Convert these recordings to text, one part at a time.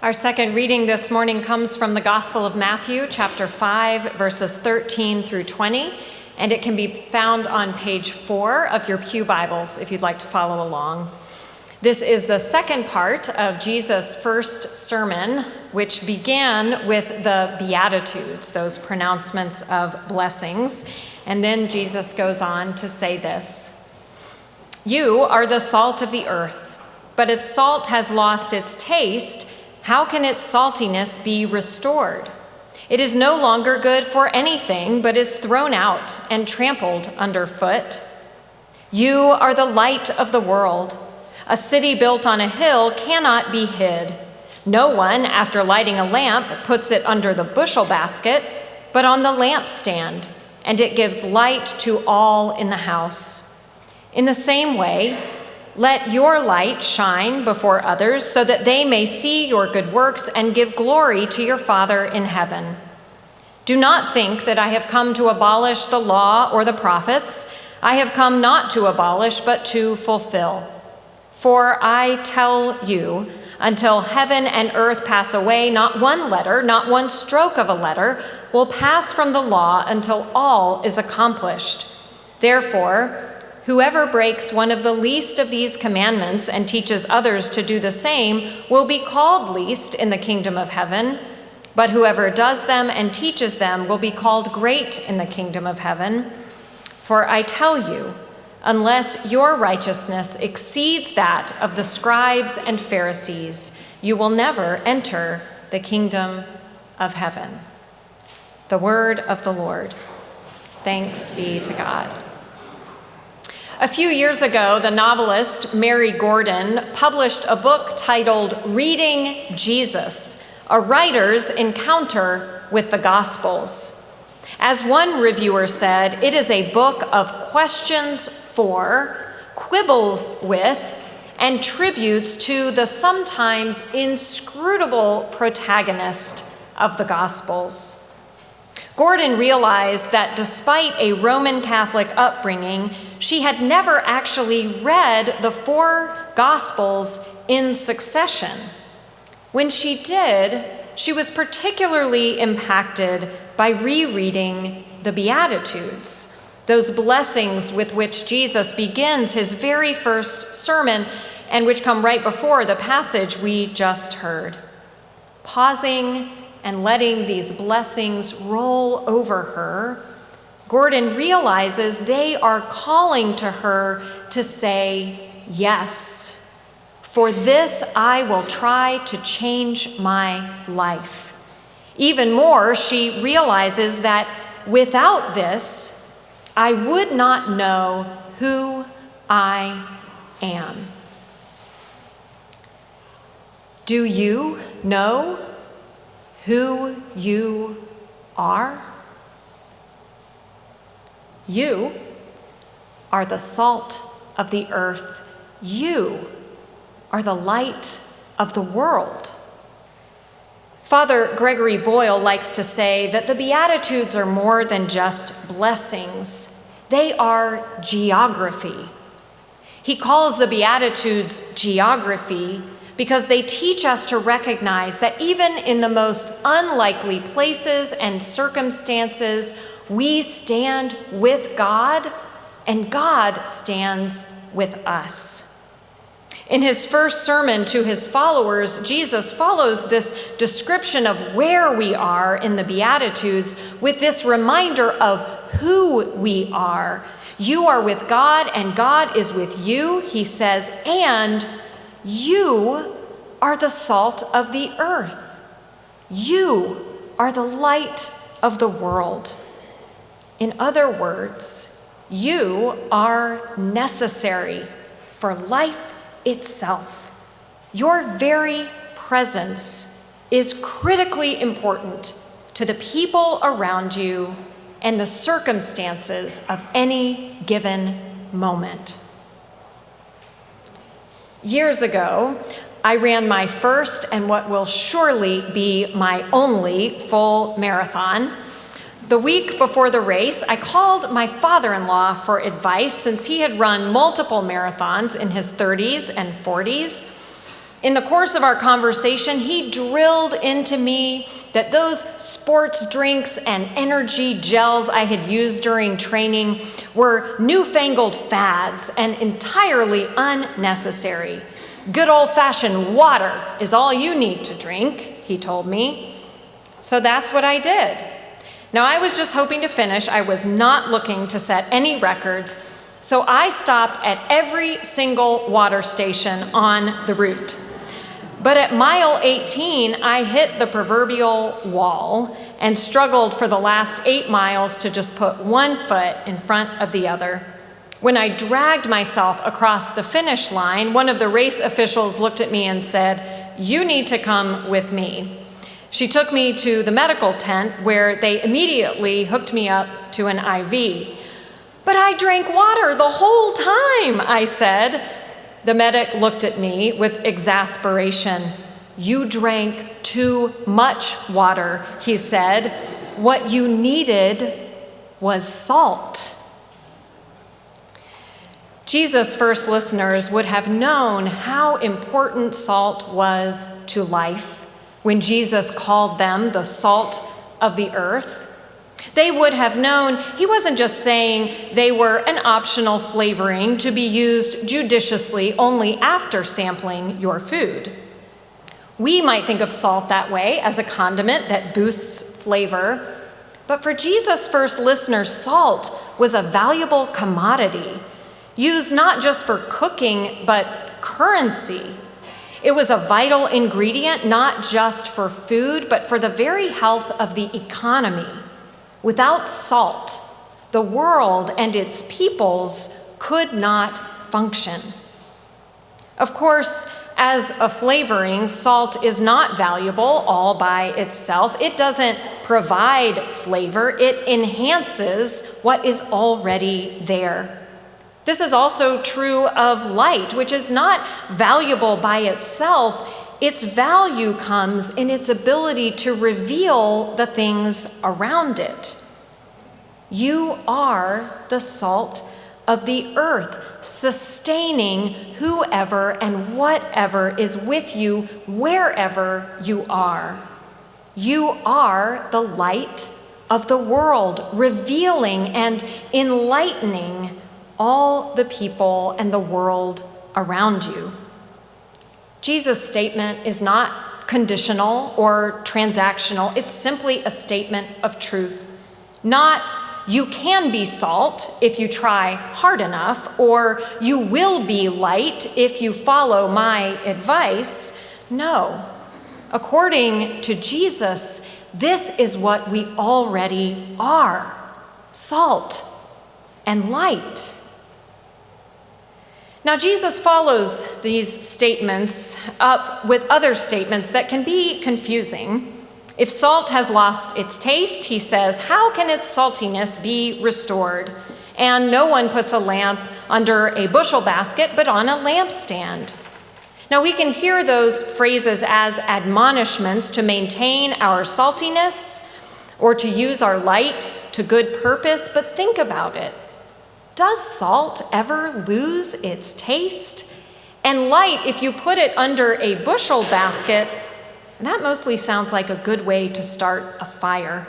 Our second reading this morning comes from the Gospel of Matthew, chapter 5, verses 13 through 20, and it can be found on page 4 of your pew Bibles if you'd like to follow along. This is the second part of Jesus' first sermon, which began with the beatitudes, those pronouncements of blessings, and then Jesus goes on to say this: "You are the salt of the earth, but if salt has lost its taste, how can its saltiness be restored? It is no longer good for anything, but is thrown out and trampled underfoot. You are the light of the world. A city built on a hill cannot be hid. No one, after lighting a lamp, puts it under the bushel basket, but on the lampstand, and it gives light to all in the house. In the same way, let your light shine before others so that they may see your good works and give glory to your Father in heaven. Do not think that I have come to abolish the law or the prophets. I have come not to abolish, but to fulfill. For I tell you, until heaven and earth pass away, not one letter, not one stroke of a letter will pass from the law until all is accomplished. Therefore, whoever breaks one of the least of these commandments and teaches others to do the same will be called least in the kingdom of heaven, but whoever does them and teaches them will be called great in the kingdom of heaven. For I tell you, unless your righteousness exceeds that of the scribes and Pharisees, you will never enter the kingdom of heaven." The word of the Lord. Thanks be to God. A few years ago, the novelist Mary Gordon published a book titled Reading Jesus, a writer's encounter with the Gospels. As one reviewer said, it is a book of questions for, quibbles with, and tributes to the sometimes inscrutable protagonist of the Gospels. Gordon realized that despite a Roman Catholic upbringing, she had never actually read the 4 Gospels in succession. When she did, she was particularly impacted by rereading the Beatitudes, those blessings with which Jesus begins his very first sermon and which come right before the passage we just heard. Pausing and letting these blessings roll over her, Gordon realizes they are calling to her to say, "Yes, for this I will try to change my life." Even more, she realizes that without this, I would not know who I am. Do you know who you are? You are the salt of the earth. You are the light of the world. Father Gregory Boyle likes to say that the Beatitudes are more than just blessings. They are geography. He calls the Beatitudes geography because they teach us to recognize that even in the most unlikely places and circumstances, we stand with God and God stands with us. In his first sermon to his followers, Jesus follows this description of where we are in the Beatitudes with this reminder of who we are. You are with God and God is with you, he says, and you are the salt of the earth. You are the light of the world. In other words, you are necessary for life itself. Your very presence is critically important to the people around you and the circumstances of any given moment. Years ago, I ran my first and what will surely be my only full marathon. The week before the race, I called my father-in-law for advice since he had run multiple marathons in his 30s and 40s. In the course of our conversation, he drilled into me that those sports drinks and energy gels I had used during training were newfangled fads and entirely unnecessary. Good old-fashioned water is all you need to drink, he told me. So that's what I did. Now, I was just hoping to finish. I was not looking to set any records, so I stopped at every single water station on the route. But at mile 18, I hit the proverbial wall and struggled for the last 8 miles to just put one foot in front of the other. When I dragged myself across the finish line, one of the race officials looked at me and said, "You need to come with me." She took me to the medical tent where they immediately hooked me up to an IV. "But I drank water the whole time," I said. The medic looked at me with exasperation. "You drank too much water," he said. "What you needed was salt." Jesus' first listeners would have known how important salt was to life when Jesus called them the salt of the earth. They would have known he wasn't just saying they were an optional flavoring to be used judiciously only after sampling your food. We might think of salt that way, as a condiment that boosts flavor. But for Jesus' first listeners, salt was a valuable commodity, used not just for cooking, but currency. It was a vital ingredient, not just for food, but for the very health of the economy. Without salt, the world and its peoples could not function. Of course, as a flavoring, salt is not valuable all by itself. It doesn't provide flavor, it enhances what is already there. This is also true of light, which is not valuable by itself. Its value comes in its ability to reveal the things around it. You are the salt of the earth, sustaining whoever and whatever is with you wherever you are. You are the light of the world, revealing and enlightening all the people and the world around you. Jesus' statement is not conditional or transactional. It's simply a statement of truth. Not, you can be salt if you try hard enough, or you will be light if you follow my advice. No. According to Jesus, this is what we already are: salt and light. Now, Jesus follows these statements up with other statements that can be confusing. If salt has lost its taste, he says, how can its saltiness be restored? And no one puts a lamp under a bushel basket, but on a lampstand. Now, we can hear those phrases as admonishments to maintain our saltiness or to use our light to good purpose, but think about it. Does salt ever lose its taste? And light, if you put it under a bushel basket, that mostly sounds like a good way to start a fire.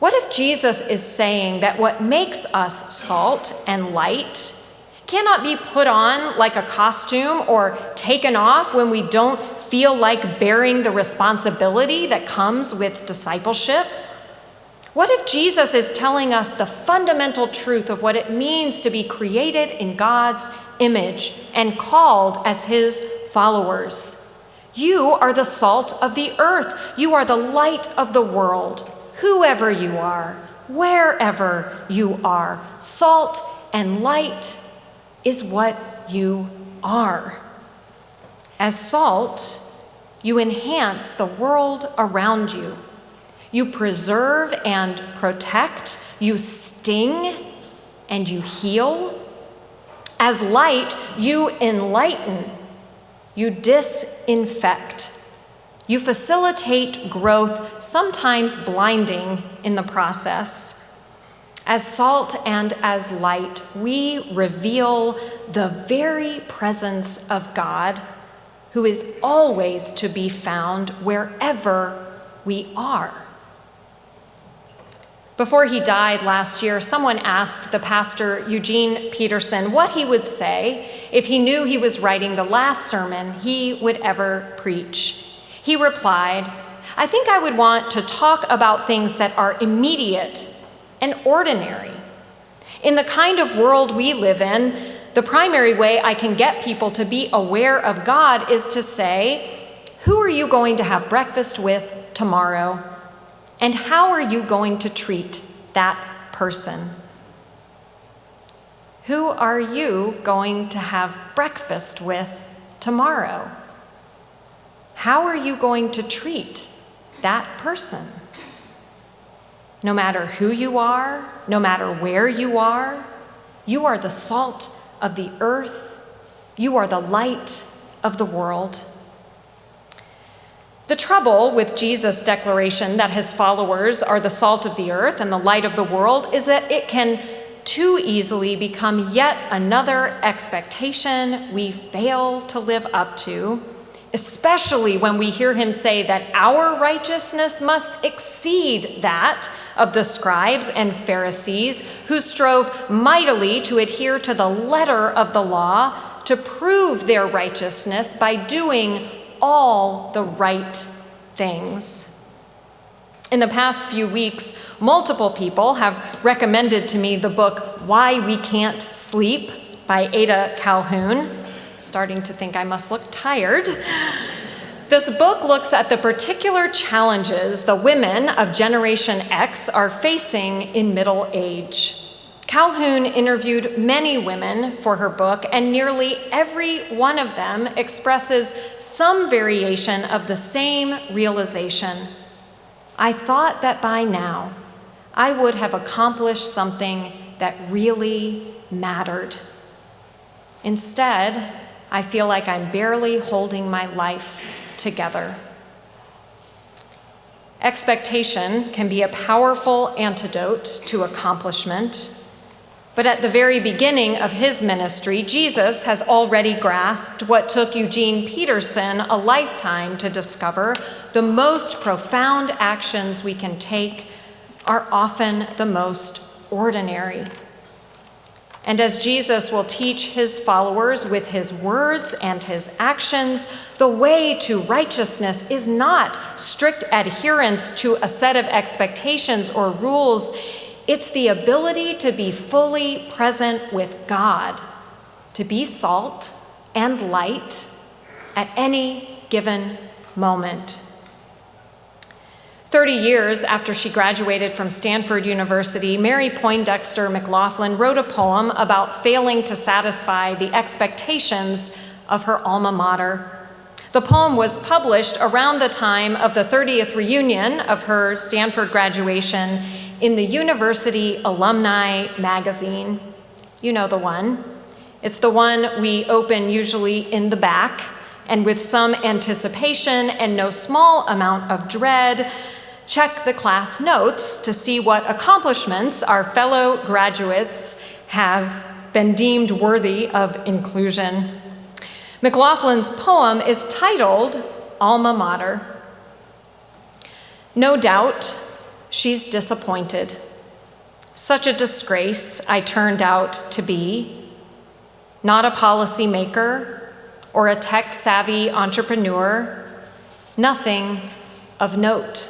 What if Jesus is saying that what makes us salt and light cannot be put on like a costume or taken off when we don't feel like bearing the responsibility that comes with discipleship? What if Jesus is telling us the fundamental truth of what it means to be created in God's image and called as his followers? You are the salt of the earth. You are the light of the world. Whoever you are, wherever you are, salt and light is what you are. As salt, you enhance the world around you. You preserve and protect. You sting and you heal. As light, you enlighten. You disinfect. You facilitate growth, sometimes blinding in the process. As salt and as light, we reveal the very presence of God who is always to be found wherever we are. Before he died last year, someone asked the pastor, Eugene Peterson, what he would say if he knew he was writing the last sermon he would ever preach. He replied, I think I would want to talk about things that are immediate and ordinary. In the kind of world we live in, the primary way I can get people to be aware of God is to say, who are you going to have breakfast with tomorrow? And how are you going to treat that person? Who are you going to have breakfast with tomorrow? How are you going to treat that person? No matter who you are, no matter where you are the salt of the earth. You are the light of the world. The trouble with Jesus' declaration that his followers are the salt of the earth and the light of the world is that it can too easily become yet another expectation we fail to live up to, especially when we hear him say that our righteousness must exceed that of the scribes and Pharisees who strove mightily to adhere to the letter of the law to prove their righteousness by doing all the right things. In the past few weeks, multiple people have recommended to me the book Why We Can't Sleep by Ada Calhoun. I'm starting to think I must look tired. This book looks at the particular challenges the women of Generation X are facing in middle age. Calhoun interviewed many women for her book, and nearly every one of them expresses some variation of the same realization. I thought that by now I would have accomplished something that really mattered. Instead, I feel like I'm barely holding my life together. Expectation can be a powerful antidote to accomplishment. But at the very beginning of his ministry, Jesus has already grasped what took Eugene Peterson a lifetime to discover. The most profound actions we can take are often the most ordinary. And as Jesus will teach his followers with his words and his actions, the way to righteousness is not strict adherence to a set of expectations or rules. It's the ability to be fully present with God, to be salt and light at any given moment. 30 years after she graduated from Stanford University, Mary Poindexter McLaughlin wrote a poem about failing to satisfy the expectations of her alma mater. The poem was published around the time of the 30th reunion of her Stanford graduation in the University Alumni magazine. You know the one. It's the one we open usually in the back, and with some anticipation and no small amount of dread, check the class notes to see what accomplishments our fellow graduates have been deemed worthy of inclusion. McLaughlin's poem is titled Alma Mater. No doubt she's disappointed. Such a disgrace I turned out to be. Not a policymaker or a tech-savvy entrepreneur. Nothing of note.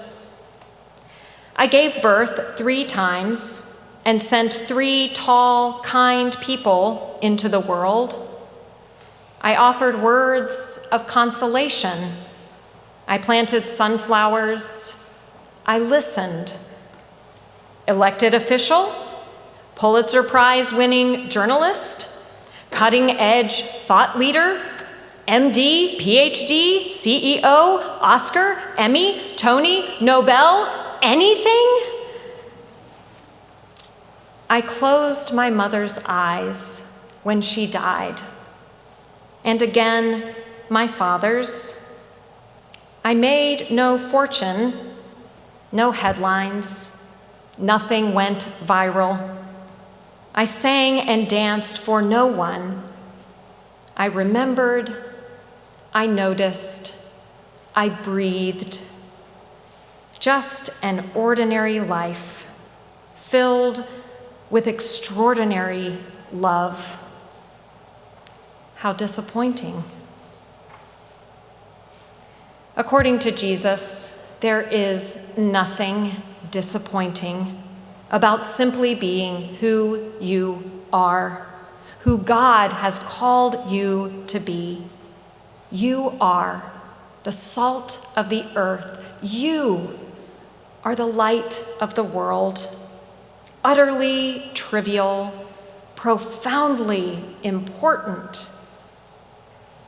I gave birth 3 times and sent 3 tall, kind people into the world. I offered words of consolation. I planted sunflowers. I listened. Elected official, Pulitzer Prize-winning journalist, cutting-edge thought leader, MD, PhD, CEO, Oscar, Emmy, Tony, Nobel, anything? I closed my mother's eyes when she died, and again my father's. I made no fortune, no headlines, nothing went viral. I sang and danced for no one. I remembered, I noticed, I breathed. Just an ordinary life filled with extraordinary love. How disappointing. According to Jesus, there is nothing disappointing about simply being who you are, who God has called you to be. You are the salt of the earth. You are the light of the world. Utterly trivial, profoundly important.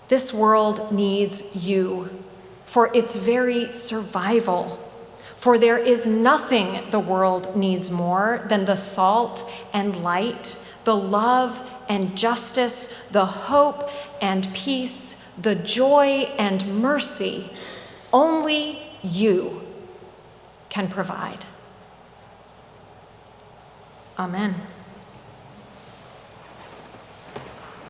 This world needs you for its very survival. For there is nothing the world needs more than the salt and light, the love and justice, the hope and peace, the joy and mercy only you can provide. Amen.